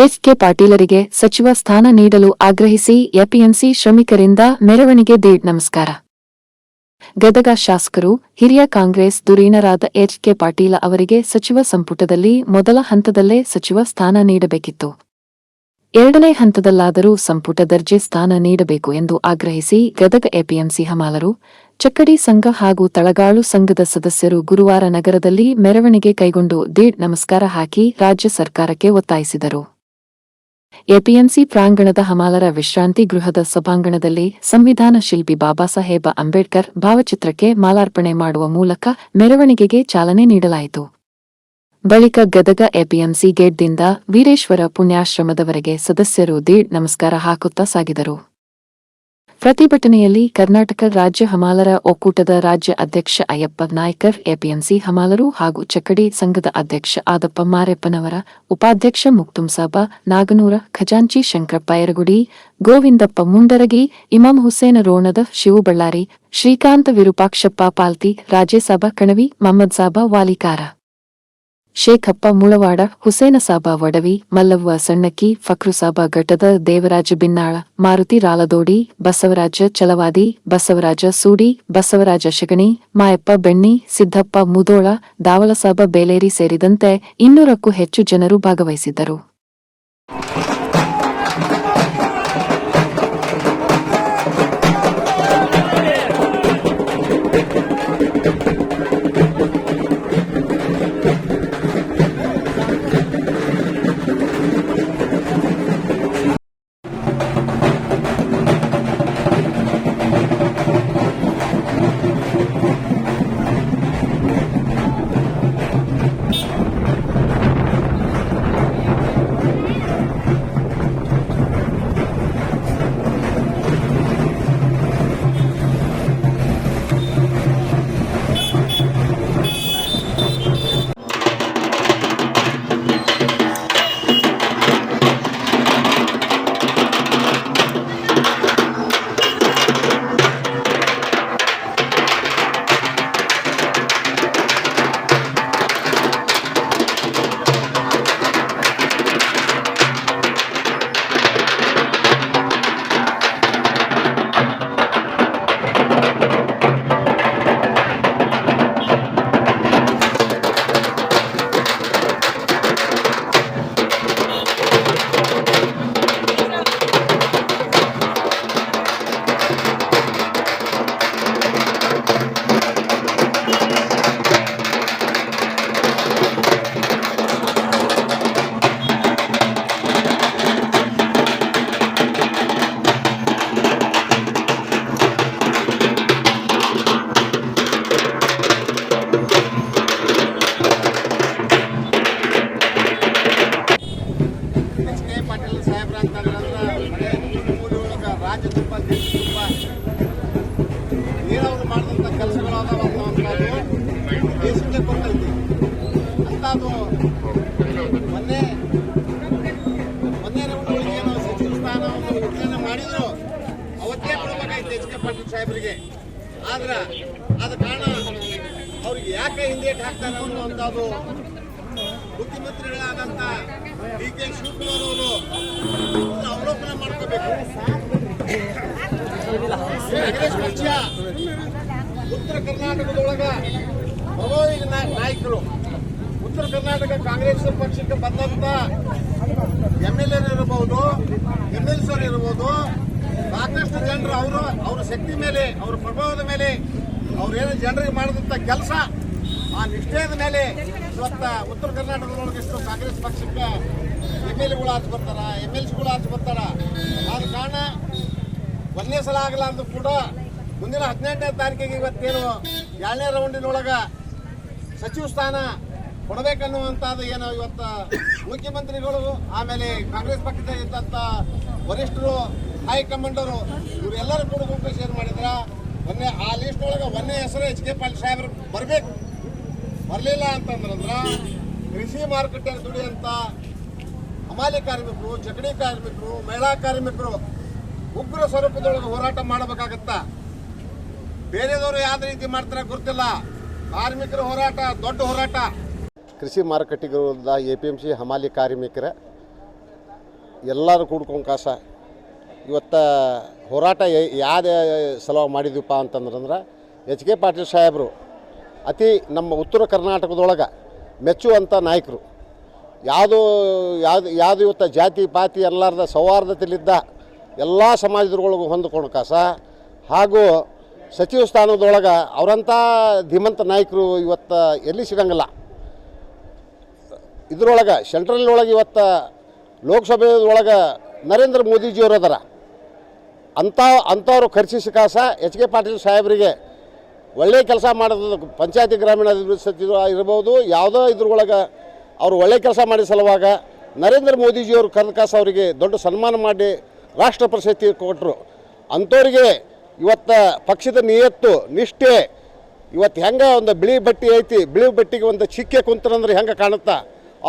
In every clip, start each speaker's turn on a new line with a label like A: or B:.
A: SK. ಪಾಟೀಲರಿಗೆ ಸಚಿವ ಸ್ಥಾನ ನೀಡಲು ಆಗ್ರಹಿಸಿ ಎಪಿಎಂಸಿ ಶ್ರಮಿಕರಿಂದ ಮೆರವಣಿಗೆ ನಮಸ್ಕಾರ. ಗದಗ ಶಾಸಕರು, ಹಿರಿಯ ಕಾಂಗ್ರೆಸ್ ಧುರೀಣರಾದ ಎಚ್.ಕೆ. ಪಾಟೀಲ ಅವರಿಗೆ ಸಚಿವ ಸಂಪುಟದಲ್ಲಿ ಮೊದಲ ಹಂತದಲ್ಲೇ ಸಚಿವ ಸ್ಥಾನ ನೀಡಬೇಕಿತ್ತು. ಎರಡನೇ ಹಂತದಲ್ಲಾದರೂ ಸಂಪುಟ ದರ್ಜೆ ಸ್ಥಾನ ನೀಡಬೇಕು ಎಂದು ಆಗ್ರಹಿಸಿ ಗದಗ ಎಪಿಎಂಸಿ ಹಮಾಲರು, ಚಕ್ಕಡಿ ಸಂಘ ಹಾಗೂ ತಳಗಾಳು ಸಂಘದ ಸದಸ್ಯರು ಗುರುವಾರ ನಗರದಲ್ಲಿ ಮೆರವಣಿಗೆ ಕೈಗೊಂಡು ನಮಸ್ಕಾರ ಹಾಕಿ ರಾಜ್ಯ ಸರ್ಕಾರಕ್ಕೆ ಒತ್ತಾಯಿಸಿದರು. ಎಪಿಎಂಸಿ ಪ್ರಾಂಗಣದ ಹಮಾಲರ ವಿಶ್ರಾಂತಿ ಗೃಹದ ಸಭಾಂಗಣದಲ್ಲಿ ಸಂವಿಧಾನ ಶಿಲ್ಪಿ ಬಾಬಾ ಸಾಹೇಬ ಅಂಬೇಡ್ಕರ್ ಭಾವಚಿತ್ರಕ್ಕೆ ಮಾಲಾರ್ಪಣೆ ಮಾಡುವ ಮೂಲಕ ಮೆರವಣಿಗೆಗೆ ಚಾಲನೆ ನೀಡಲಾಯಿತು. ಬಳಿಕ ಗದಗ ಎಪಿಎಂಸಿ ಗೇಟ್ದಿಂದ ವೀರೇಶ್ವರ ಪುಣ್ಯಾಶ್ರಮದವರೆಗೆ ಸದಸ್ಯರು ನಮಸ್ಕಾರ ಹಾಕುತ್ತಾ ಸಾಗಿದರು. ಪ್ರತಿಭಟನೆಯಲ್ಲಿ ಕರ್ನಾಟಕ ರಾಜ್ಯ ಹಮಾಲರ ಒಕ್ಕೂಟದ ರಾಜ್ಯ ಅಧ್ಯಕ್ಷ ಅಯ್ಯಪ್ಪ ನಾಯ್ಕರ್, ಎಪಿಎಂಸಿ ಹಮಾಲರು ಹಾಗೂ ಚಕ್ಕಡಿ ಸಂಘದ ಅಧ್ಯಕ್ಷ ಆದಪ್ಪ ಮಾರೆಪ್ಪನವರ, ಉಪಾಧ್ಯಕ್ಷ ಮುಕ್ತುಂಸಾಬ ನಾಗನೂರ, ಖಜಾಂಚಿ ಶಂಕರಪ್ಪ ಯರಗುಡಿ, ಗೋವಿಂದಪ್ಪ ಮುಂಡರಗಿ, ಇಮಾಂ ಹುಸೇನ ರೋಣದ, ಶಿವು ಬಳ್ಳಾರಿ, ಶ್ರೀಕಾಂತ ವಿರೂಪಾಕ್ಷಪ್ಪ ಪಾಲ್ತಿ, ರಾಜೇಸಾಬ ಕಣವಿ, ಮಮ್ಮದ್ಸಾಬ ವಾಲಿಕಾರ, ಶೇಖಪ್ಪ ಮುಳವಾಡ, ಹುಸೇನಸಾಬ ವಡವಿ, ಮಲ್ಲವ್ವ ಸಣ್ಣಕ್ಕಿ, ಫಕ್ರುಸಾಬ ಘಟ್ಟದ, ದೇವರಾಜ ಬಿನ್ನಾಳ, ಮಾರುತಿ ರಾಲದೋಡಿ, ಬಸವರಾಜ ಚಲವಾದಿ, ಬಸವರಾಜ ಸೂಡಿ, ಬಸವರಾಜ ಶಗಣಿ, ಮಾಯಪ್ಪ ಬೆಣ್ಣಿ, ಸಿದ್ದಪ್ಪ ಮುದೋಳ, ದಾವಲಸಾಬ ಬೇಲೇರಿ ಸೇರಿದಂತೆ 200ಕ್ಕೂ ಹೆಚ್ಚು ಜನರು ಭಾಗವಹಿಸಿದ್ದರು. ರಾಜ್ಯ ತುಂಬ ದೇಶ ತುಂಬ ಏನವರು ಮಾಡಿದಂಥ ಕೆಲಸಗಳಾದ ದೇಶಕ್ಕೆ ಕೊಡ್ತೈತಿ ಅಂಥದ್ದು ಮೊನ್ನೆ ರೌಂಡ್ಗಳಿಗೇನು ಸಚಿವ ಸ್ಥಾನವನ್ನು ಘೋಷಣೆ ಮಾಡಿದ್ರು ಅವತ್ತೇ ಕೊಡಬೇಕಾಯ್ತು ಎಚ್.ಕೆ. ಪಾಟೀಲ್ ಸಾಹೇಬರಿಗೆ. ಆದ್ರೆ ಆದ ಕಾರಣ ಅವ್ರಿಗೆ ಯಾಕೆ ಹಿಂದೇಟು ಹಾಕ್ತಾರೆ ಅನ್ನುವಂಥದ್ದು ಮುಖ್ಯಮಂತ್ರಿಗಳಾದಂಥ ಡಿ.ಕೆ. ಶಿವಕುಮಾರ್ ಅವರು ಅವಲೋಕನ ಮಾಡ್ಕೋಬೇಕು. ಕಾಂಗ್ರೆಸ್ ಪಕ್ಷ ಉತ್ತರ ಕರ್ನಾಟಕದೊಳಗ ಪ್ರಭಾವಿ ನಾಯಕರು, ಉತ್ತರ ಕರ್ನಾಟಕ ಕಾಂಗ್ರೆಸ್ ಪಕ್ಷಕ್ಕೆ ಬಂದಂತ MLA ಇರಬಹುದು, MLC ಇರಬಹುದು, ಸಾಕಷ್ಟು ಜನರು ಅವರ ಶಕ್ತಿ ಮೇಲೆ, ಅವರ ಪ್ರಭಾವದ ಮೇಲೆ, ಅವ್ರೇನು ಜನರಿಗೆ ಮಾಡಿದಂತ ಕೆಲಸ, ಆ ನಿಷ್ಠೆಯ ಮೇಲೆ ಇವತ್ತ ಉತ್ತರ ಕರ್ನಾಟಕದೊಳಗೆ ಎಷ್ಟು ಕಾಂಗ್ರೆಸ್ ಪಕ್ಷಕ್ಕೆ MLAಗಳು ಆಚೆ ಬರ್ತಾರ, MLCಗಳು ಆಚೆ ಬರ್ತಾರ. ಆದ ಕಾರಣ ಒಂದೇ ಸಲ ಆಗಲ್ಲ ಅಂದ್ರೂ ಕೂಡ ಮುಂದಿನ 18ನೇ ತಾರೀಕಿಗೆ ಇವತ್ತೇನು 2ನೇ ರೌಂಡಿನೊಳಗ ಸಚಿವ ಸ್ಥಾನ ಕೊಡಬೇಕನ್ನುವಂಥದ್ದು ಏನು ಇವತ್ತು ಮುಖ್ಯಮಂತ್ರಿಗಳು, ಆಮೇಲೆ ಕಾಂಗ್ರೆಸ್ ಪಕ್ಷದ ಇದ್ದಂಥ ವರಿಷ್ಠರು, ಹೈಕಮಾಂಡರು ಇವರೆಲ್ಲರೂ ಕೂಡ ಗುಂಪು ಶೇರ್ ಮಾಡಿದ್ರ. ಮೊನ್ನೆ ಆ ಲಿಸ್ಟ್ನೊಳಗೆ ಒಂದೇ ಹೆಸರು ಎಚ್.ಕೆ. ಪಾಟೀಲ್ ಸಾಹೇಬರು ಬರಬೇಕು. ಬರಲಿಲ್ಲ ಅಂತಂದ್ರಂದ್ರ ಕೃಷಿ ಮಾರುಕಟ್ಟೆಯಲ್ಲಿ ದುಡಿಯಂತ ಹಮಾಲಿ ಕಾರ್ಮಿಕರು, ಚಕಡಿ ಕಾರ್ಮಿಕರು, ಮಹಿಳಾ ಕಾರ್ಮಿಕರು ಉಗ್ರ ಸ್ವರೂಪದೊಳಗೆ ಹೋರಾಟ ಮಾಡಬೇಕಾಗತ್ತ. ಬೇರೆದವರು ಯಾವ ರೀತಿ ಮಾಡ್ತಾರೆ ಗೊತ್ತಿಲ್ಲ. ಕಾರ್ಮಿಕರ ಹೋರಾಟ ದೊಡ್ಡ ಹೋರಾಟ.
B: ಕೃಷಿ ಮಾರುಕಟ್ಟೆಗಳ APMC ಹಮಾಲಿ ಕಾರ್ಮಿಕರ ಎಲ್ಲರೂ ಕೂಡ್ಕೊಂಡು ಕಾಸ ಇವತ್ತು ಹೋರಾಟ ಯಾವ್ದು ಸಲುವಾಗಿ ಮಾಡಿದ್ವಿಪ್ಪ ಅಂತಂದ್ರೆ ಎಚ್ ಕೆ ಪಾಟೀಲ್ ಸಾಹೇಬರು ಅತಿ ನಮ್ಮ ಉತ್ತರ ಕರ್ನಾಟಕದೊಳಗೆ ಮೆಚ್ಚುವಂಥ ನಾಯಕರು. ಯಾವುದು ಇವತ್ತು ಜಾತಿ ಪಾತಿ ಎಲ್ಲರದ ಸೌಹಾರ್ದತೆಯಲ್ಲಿದ್ದ ಎಲ್ಲ ಸಮಾಜದೊಳಗೂ ಹೊಂದಿಕೊಂಡು ಕಾಸ ಹಾಗೂ ಸಚಿವ ಸ್ಥಾನದೊಳಗೆ ಅವರಂಥ ಧೀಮಂತ ನಾಯಕರು ಇವತ್ತು ಎಲ್ಲಿ ಸಿಗಂಗಿಲ್ಲ. ಇದರೊಳಗೆ ಸೆಂಟ್ರಲ್ ಒಳಗೆ ಇವತ್ತು ಲೋಕಸಭೆಯೊಳಗೆ ನರೇಂದ್ರ ಮೋದಿಜಿಯವರು ಅದಾರ. ಅಂಥವ್ರು ಖರ್ಚಿಸಿ ಕಾಸ ಎಚ್ ಕೆ ಪಾಟೀಲ್ ಸಾಹೇಬರಿಗೆ ಒಳ್ಳೆಯ ಕೆಲಸ ಮಾಡೋದು ಪಂಚಾಯತಿ ಗ್ರಾಮೀಣ ಅಭಿವೃದ್ಧಿ ಸಚಿವ ಇರ್ಬೋದು, ಯಾವುದೋ ಇದ್ರೊಳಗೆ ಅವರು ಒಳ್ಳೆಯ ಕೆಲಸ ಮಾಡಿದ ಸಲುವಾಗ ನರೇಂದ್ರ ಮೋದಿಜಿಯವರು ಕರೆದ ಕಾಸ ಅವರಿಗೆ ದೊಡ್ಡ ಸನ್ಮಾನ ಮಾಡಿ ರಾಷ್ಟ್ರ ಪ್ರಶಸ್ತಿ ಕೊಟ್ಟರು. ಅಂಥವ್ರಿಗೆ ಇವತ್ತು ಪಕ್ಷದ ನಿಯತ್ತು ನಿಷ್ಠೆ ಇವತ್ತು ಹೆಂಗೆ ಒಂದು ಬಿಳಿ ಬಟ್ಟೆ ಐತಿ, ಬಿಳಿ ಬಟ್ಟೆಗೆ ಒಂದು ಚಿಕ್ಕೆ ಕುಂತರಂದ್ರೆ ಹೆಂಗೆ ಕಾಣುತ್ತಾ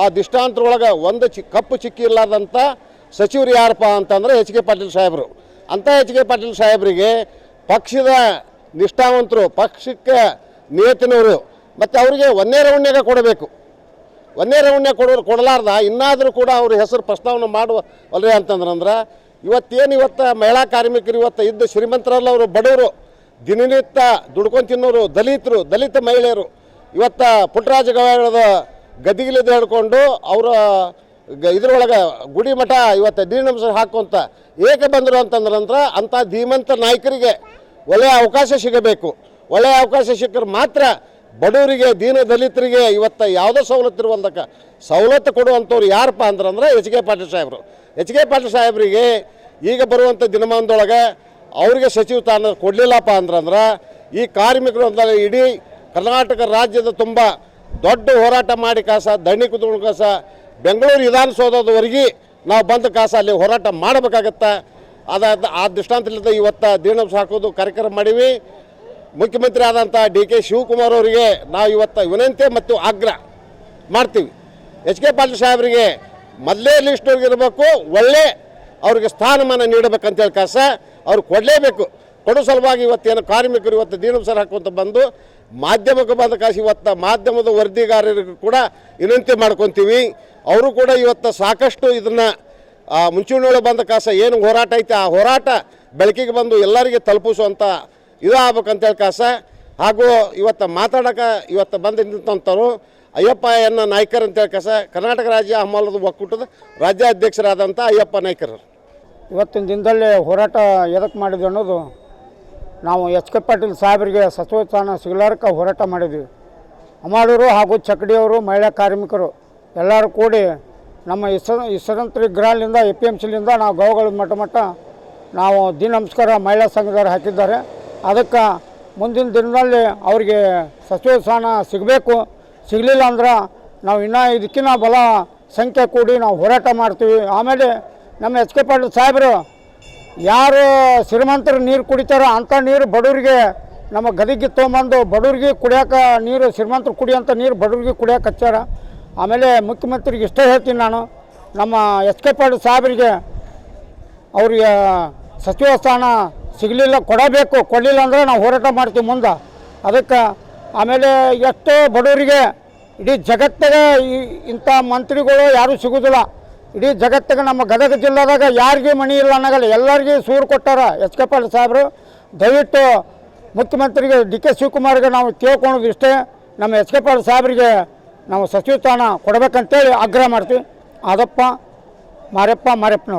B: ಆ ದೃಷ್ಟಾಂತರೊಳಗೆ ಒಂದು ಕಪ್ಪು ಚಿಕ್ಕಿ ಇಲ್ಲದಂಥ ಸಚಿವರು ಯಾರಪ್ಪ ಅಂತಂದರೆ ಎಚ್ ಕೆ ಪಾಟೀಲ್ ಸಾಹೇಬರು. ಅಂಥ ಎಚ್ ಕೆ ಪಾಟೀಲ್ ಸಾಹೇಬರಿಗೆ ಪಕ್ಷದ ನಿಷ್ಠಾವಂತರು, ಪಕ್ಷಕ್ಕೆ ನಿಯತ್ತಿನವರು ಮತ್ತು ಅವರಿಗೆ ಒಂದೇ ರೌಂಡ್ನಾಗ ಕೊಡಬೇಕು. ಒಂದೇ ರೌಂಡ್ನಾಗ ಕೊಡಲಾರ್ದ ಇನ್ನಾದರೂ ಕೂಡ ಅವ್ರ ಹೆಸರು ಪ್ರಸ್ತಾವನೆ ಮಾಡುವಲ್ರಿ ಅಂತಂದ್ರೆ ಇವತ್ತು ಮಹಿಳಾ ಕಾರ್ಮಿಕರು ಇವತ್ತು ಇದ್ದ ಶ್ರೀಮಂತರಲ್ಲ ಅವರು ಬಡವರು, ದಿನನಿತ್ಯ ದುಡ್ಕೊಂಡು ತಿನ್ನೋರು, ದಲಿತ ಮಹಿಳೆಯರು ಇವತ್ತು ಪುಟ್ಟರಾಜ ಗವಾಯಿಗಳದ ಗದಿಗಿಲಿದ್ದು ಹಿಡ್ಕೊಂಡು ಅವರ ಇದರೊಳಗೆ ಗುಡಿ ಮಠ ಇವತ್ತು ಡಿ.ನಮಸ್ ಹಾಕುವಂಥ ಏಕೆ ಬಂದರು ಅಂತಂದ್ರೆ ಅಂಥ ಧೀಮಂತ ನಾಯಕರಿಗೆ ಒಳ್ಳೆಯ ಅವಕಾಶ ಸಿಗಬೇಕು. ಒಳ್ಳೆಯ ಅವಕಾಶ ಸಿಕ್ಕರೆ ಮಾತ್ರ ಬಡವರಿಗೆ ದಲಿತರಿಗೆ ಇವತ್ತು ಯಾವುದೋ ಸವಲತ್ತು ಇರುವಂತಕ್ಕ ಸವಲತ್ತು ಕೊಡುವಂಥವ್ರು ಯಾರಪ್ಪ ಅಂತಂದ್ರೆ ಎಚ್ ಕೆ ಪಾಟೀಲ್ ಸಾಹೇಬರು. ಎಚ್ ಕೆ ಪಾಟೀಲ್ ಸಾಹೇಬರಿಗೆ ಈಗ ಬರುವಂಥ ದಿನಮಾನದೊಳಗೆ ಅವರಿಗೆ ಸಚಿವ ಸ್ಥಾನ ಕೊಡಲಿಲ್ಲಪ್ಪ ಅಂತಂದ್ರೆ ಈ ಕಾರ್ಮಿಕರು ಅಂತ ಇಡೀ ಕರ್ನಾಟಕ ರಾಜ್ಯದ ತುಂಬ ದೊಡ್ಡ ಹೋರಾಟ ಮಾಡಿ ಕಾಸ ದಂಡಿ ಕುತ್ಕೊಂಡು ಕಾಸ ಬೆಂಗಳೂರು ವಿಧಾನಸೌಧದವರೆಗೆ ನಾವು ಬಂದ ಕಾಸ ಅಲ್ಲಿ ಹೋರಾಟ ಮಾಡಬೇಕಾಗತ್ತೆ. ಆ ದೃಷ್ಟಾಂತದಿಂದ ಇವತ್ತು ಡಿ.ನಮಸ್ ಹಾಕೋದು ಕಾರ್ಯಕ್ರಮ ಮಾಡೀವಿ. ಮುಖ್ಯಮಂತ್ರಿ ಆದಂಥ ಡಿ.ಕೆ. ಶಿವಕುಮಾರ್ ಅವರಿಗೆ ನಾವು ಇವತ್ತು ವಿನಂತಿ ಮತ್ತು ಆಗ್ರಹ ಮಾಡ್ತೀವಿ. ಎಚ್ ಕೆ ಪಾಟೀಲ್ ಸಾಹೇಬರಿಗೆ ಮೊದಲೇ ಲಿಸ್ಟ್ವರೆಗೆ ಇರಬೇಕು, ಒಳ್ಳೆ ಅವ್ರಿಗೆ ಸ್ಥಾನಮಾನ ನೀಡಬೇಕಂತೇಳಿ ಕಾಸ ಅವ್ರು ಕೊಡಲೇಬೇಕು. ಕೊಡೋ ಸಲುವಾಗಿ ಇವತ್ತೇನು ಕಾರ್ಮಿಕರು ಇವತ್ತು ಡಿ.ನಮಸ್ ಹಾಕುವಂತ ಬಂದು ಮಾಧ್ಯಮಕ್ಕೆ ಬಂದ ಕಾಸು ಇವತ್ತು ಮಾಧ್ಯಮದ ವರದಿಗಾರರಿಗೂ ಕೂಡ ವಿನಂತಿ ಮಾಡ್ಕೊತೀವಿ. ಅವರು ಕೂಡ ಇವತ್ತು ಸಾಕಷ್ಟು ಇದನ್ನು ಮುಂಚೂಣಿಯೊಳಗೆ ಬಂದ ಕಾಸ ಏನು ಹೋರಾಟ ಐತೆ ಆ ಹೋರಾಟ ಬೆಳಕಿಗೆ ಬಂದು ಎಲ್ಲರಿಗೆ ತಲುಪಿಸುವಂಥ ಇದು ಆಗ್ಬೇಕಂತೇಳಿ ಕಾಸ. ಹಾಗೂ ಇವತ್ತು ಮಾತಾಡೋಕೆ ಇವತ್ತು ಬಂದು ನಿಂತಂಥವ್ರು ಅಯ್ಯಪ್ಪ ಎನ್ನ ನಾಯ್ಕರ್ ಅಂತೇಳಿ ಕಾಸ ಕರ್ನಾಟಕ ರಾಜ್ಯ ಹಮಾಲದ ಒಕ್ಕೂಟದ ರಾಜ್ಯಾಧ್ಯಕ್ಷರಾದಂಥ ಅಯ್ಯಪ್ಪ ನಾಯ್ಕರ್.
C: ಇವತ್ತಿನ ದಿನದಲ್ಲಿ ಹೋರಾಟ ಎದಕ್ಕೆ ಮಾಡಿದ್ವಿ ಅನ್ನೋದು, ನಾವು ಎಚ್ ಕೆ ಪಾಟೀಲ್ ಸಾಹೇಬರಿಗೆ ಸಚಿವ ಸ್ಥಾನ ಸಿಗಲಾರಕ್ಕೆ ಹೋರಾಟ ಮಾಡಿದ್ವಿ. ಅಮಾಳೂರು ಹಾಗೂ ಚಕಡಿಯವರು ಮಹಿಳಾ ಕಾರ್ಮಿಕರು ಎಲ್ಲರೂ ಕೂಡಿ ನಮ್ಮ ಇಸರಂತ್ರಿ ಗೃಹಲಿಂದ APMCಲಿಂದ ನಾವು ಗೋವುಗಳ ಮಟ್ಟ ನಾವು ನಮಸ್ಕಾರ ಮಹಿಳಾ ಸಂಘದವರು ಹಾಕಿದ್ದಾರೆ. ಅದಕ್ಕೆ ಮುಂದಿನ ದಿನದಲ್ಲಿ ಅವರಿಗೆ ಸಚಿವ ಸ್ಥಾನ ಸಿಗಬೇಕು. ಸಿಗಲಿಲ್ಲ ಅಂದ್ರೆ ನಾವು ಇನ್ನೂ ಇದಕ್ಕಿಂತ ಬಲ ಸಂಖ್ಯೆ ಕೂಡಿ ನಾವು ಹೋರಾಟ ಮಾಡ್ತೀವಿ. ಆಮೇಲೆ ನಮ್ಮ ಎಚ್ ಕೆ ಪಾಟೀಲ್ ಸಾಹೇಬರು ಯಾರು ಶ್ರೀಮಂತರು ನೀರು ಕುಡಿತಾರೋ ಅಂಥ ನೀರು ಬಡವರಿಗೆ ನಮ್ಮ ಗದಿಗೆ ತೊಗೊಂಬಂದು ಬಡವ್ರಿಗೆ ಕುಡಿಯೋಕೆ ನೀರು, ಶ್ರೀಮಂತರು ಕುಡಿಯೋಂಥ ನೀರು ಬಡವ್ರಿಗೆ ಕುಡಿಯೋಕೆ ಹಚ್ಚಾರ. ಆಮೇಲೆ ಮುಖ್ಯಮಂತ್ರಿಗೆ ಇಷ್ಟೇ ಹೇಳ್ತೀನಿ ನಾನು, ನಮ್ಮ ಎಚ್ ಕೆ ಪಾಟೀಲ್ ಸಾಹೇಬರಿಗೆ ಅವ್ರಿಗೆ ಸಚಿವ ಸ್ಥಾನ ಸಿಗಲಿಲ್ಲ, ಕೊಡಬೇಕು. ಕೊಡಲಿಲ್ಲ ಅಂದರೆ ನಾವು ಹೋರಾಟ ಮಾಡ್ತೀವಿ ಮುಂದೆ. ಅದಕ್ಕೆ ಆಮೇಲೆ ಎಷ್ಟೋ ಬಡವರಿಗೆ ಇಡೀ ಜಗತ್ತಿಗೆ ಇಂಥ ಮಂತ್ರಿಗಳು ಯಾರೂ ಸಿಗೋದಿಲ್ಲ. ಇಡೀ ಜಗತ್ತಿಗೆ ನಮ್ಮ ಗದಗ ಜಿಲ್ಲೆದಾಗ ಯಾರಿಗೂ ಮನೆ ಇಲ್ಲ ಅನ್ನೋಲ್ಲ, ಎಲ್ಲರಿಗೂ ಸೂರು ಕೊಟ್ಟಾರ ಎಚ್ ಕೆ ಪಾಟೀಲ್ ಸಾಹೇಬರು. ದಯವಿಟ್ಟು ಮುಖ್ಯಮಂತ್ರಿಗೆ ಡಿ.ಕೆ. ಶಿವಕುಮಾರ್ಗೆ ನಾವು ಕೇಳ್ಕೊಳೋದು ಇಷ್ಟೇ, ನಮ್ಮ ಎಚ್ ಕೆ ಪಾಟೀಲ್ ಸಾಹೇಬರಿಗೆ ನಾವು ಸಚಿವ ಸ್ಥಾನ ಕೊಡಬೇಕಂತೇಳಿ ಆಗ್ರಹ ಮಾಡ್ತೀವಿ. ಆದಪ್ಪ ಮಾರಪ್ಪನವ್ರು.